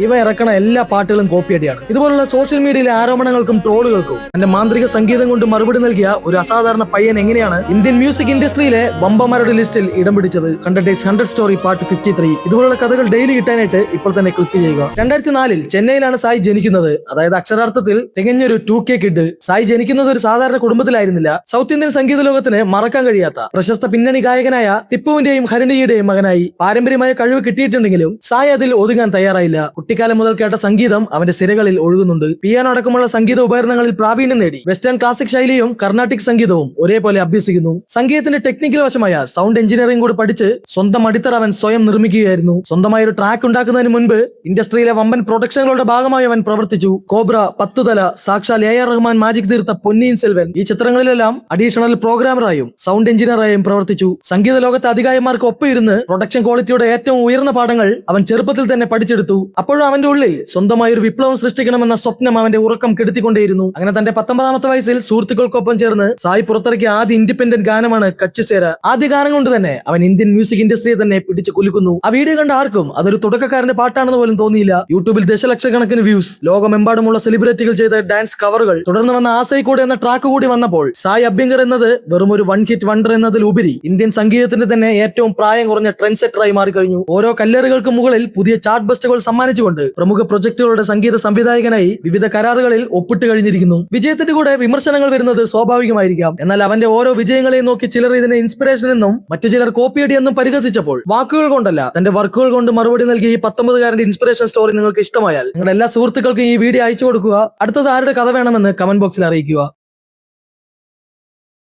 ഇവ ഇറക്കണ എല്ലാ പാട്ടുകളും കോപ്പിയടിയാണ്. ഇതുപോലുള്ള സോഷ്യൽ മീഡിയയിലെ ആരോപണങ്ങൾക്കും ട്രോളുകൾക്കും തന്റെ മാന്ത്രിക സംഗീതം കൊണ്ട് മറുപടി നൽകിയ ഒരു അസാധാരണ പയ്യൻ എങ്ങനെയാണ് ഇന്ത്യൻ മ്യൂസിക് ഇൻഡസ്ട്രിയിലെ വമ്പന്മാരുടെ ലിസ്റ്റിൽ ഇടം പിടിച്ചത്? 100 Days 100 Story പാർട്ട് 53. ഇതുപോലുള്ള കഥകൾ ഡെയിലി കിട്ടാനായിട്ട് ഇപ്പോൾ തന്നെ ക്ലിക്ക് ചെയ്യുക. 2004 ചെന്നൈയിലാണ് സായി ജനിക്കുന്നത്. അതായത് അക്ഷരാർത്ഥത്തിൽ തികഞ്ഞൊരു 2K കിഡ്. സായി ജനിക്കുന്നത് ഒരു സാധാരണ കുടുംബത്തിലായിരുന്നില്ല. സൗത്ത് ഇന്ത്യൻ സംഗീത ലോകത്തിന് മറക്കാൻ കഴിയാത്ത പ്രശസ്ത പിന്നണി ഗായകനായ ടിപ്പുവിന്റെയും ഹരിണിയുടെയും മകനായി പാരമ്പര്യമായ കഴിവ് കിട്ടിയിട്ടുണ്ടെങ്കിലും സായി അതിൽ ഒതുങ്ങാൻ തയ്യാറായില്ല. കുട്ടിക്കാലം മുതൽ കേട്ട സംഗീതം അവന്റെ സിരകളിൽ ഒഴുകുന്നുണ്ട്. പിയാനോ അടക്കമുള്ള സംഗീത ഉപകരണങ്ങളിൽ പ്രാവീണ്യം നേടി വെസ്റ്റേൺ ക്ലാസിക് ശൈലിയും കർണാട്ടിക് സംഗീതവും ഒരേപോലെ അഭ്യസിക്കുന്നു. സംഗീതത്തിന്റെ ടെക്നിക്കൽ വശമായ സൗണ്ട് എഞ്ചിനീയറിംഗ് കൂടി പഠിച്ച് സ്വന്തം അടിത്തറ അവൻ സ്വയം നിർമ്മിക്കുകയായിരുന്നു. സ്വന്തമായ ഒരു ട്രാക്ക് ഉണ്ടാക്കുന്നതിന് മുൻപ് ഇൻഡസ്ട്രിയിലെ വമ്പൻ പ്രൊഡക്ഷനുകളുടെ ഭാഗമായി അവൻ പ്രവർത്തിച്ചു. കോബ്ര, പത്തുതല, സാക്ഷാൽ AR റഹ്മാൻ മാജിക് തീർത്ത പൊന്നിയിൻ സെൽവൻ, ഈ ചിത്രങ്ങളിലെല്ലാം അഡീഷണൽ പ്രോഗ്രാമറായും സൗണ്ട് എഞ്ചിനീയറായും പ്രവർത്തിച്ചു. സംഗീത ലോകത്തെ അധികായന്മാർക്ക് ഒപ്പം ഇരുന്ന് പ്രൊഡക്ഷൻ ക്വാളിറ്റിയുടെ ഏറ്റവും ഉയർന്ന പാഠങ്ങൾ അവൻ ചെറുപ്പത്തിൽ തന്നെ പഠിച്ചെടുത്തു. അപ്പോഴും അവന്റെ ഉള്ളിൽ സ്വന്തമായ ഒരു വിപ്ലവം സൃഷ്ടിക്കണമെന്ന സ്വപ്നം അവന്റെ ഉറക്കം കെടുത്തിക്കൊണ്ടേയിരുന്നു. അങ്ങനെ തന്റെ 19ാമത്തെ വയസ്സിൽ സുഹൃത്തുക്കൾക്കൊപ്പം ചേർന്ന് സായി പുറത്തിറക്കിയ ആദ്യ ഇൻഡിപെൻഡന്റ് ഗാനമാണ് കച്ചിസേര. ആദ്യ ഗാനം കൊണ്ട് തന്നെ അവൻ ഇന്ത്യൻ മ്യൂസിക് ഇൻഡസ്ട്രിയെ തന്നെ പിടിച്ചു കുലുക്കുന്നു. ആ വീഡിയോ കണ്ട ആർക്കും അതൊരു തുടക്കക്കാരന്റെ പാട്ടാണെന്ന് പോലും തോന്നിയില്ല. യൂട്യൂബിൽ ദശലക്ഷക്കണക്കിന് വ്യൂസ്, ലോകമെമ്പാടുമുള്ള സെലിബ്രിറ്റികൾ ചെയ്ത ഡാൻസ് കവറുകൾ, തുടർന്ന് വന്ന ആസൈക്കോട് എന്ന ട്രാക്ക് കൂടി വന്നപ്പോൾ സായി അഭ്യങ്കർ എന്നത് വെറും ഒരു വൺ ഹിറ്റ് വണ്ടർ എന്നതിലുപരി ഇന്ത്യൻ സംഗീതത്തിന്റെ തന്നെ ഏറ്റവും പ്രായം കുറഞ്ഞ ട്രെൻഡ് സെറ്ററായി മാറിക്കഴിഞ്ഞു. ഓരോ കല്ലേറുകൾക്ക് മുകളിൽ പുതിയ ചാർട്ട് ബസ്റ്റുകൾ സമ്മാനിച്ചുകൊണ്ട് പ്രമുഖ പ്രൊജക്ടുകളുടെ സംഗീത സംവിധായകനായി വിവിധ കരാറുകളിൽ ഒപ്പിട്ട് കഴിഞ്ഞിരിക്കുന്നു. വിജയത്തിന്റെ കൂടെ വിമർശനങ്ങൾ വരുന്നത് സ്വാഭാവികമായിരിക്കാം. എന്നാൽ അവന്റെ ഓരോ വിജയങ്ങളെയും നോക്കി ചിലർ ഇതിനെ ഇൻസ്പിറേഷൻ എന്നും മറ്റു ചിലർ കോപ്പിയടി എന്നും പരിഹസിച്ചപ്പോൾ വാക്കുകൾ കൊണ്ടല്ല തന്റെ വർക്കുകൾ കൊണ്ട് മറുപടി നൽകിയ ഈ 19കാരന്റെ ഇൻസ്പിറേഷൻ സ്റ്റോറി നിങ്ങൾക്ക് ഇഷ്ടമായാൽ നിങ്ങളുടെ എല്ലാ സുഹൃത്തുക്കൾക്കും ഈ വീഡിയോ അയച്ചു കൊടുക്കുക. അടുത്തത് ആരുടെ കഥ വേണമെന്ന് കമന്റ് ബോക്സിൽ അറിയിക്കുക.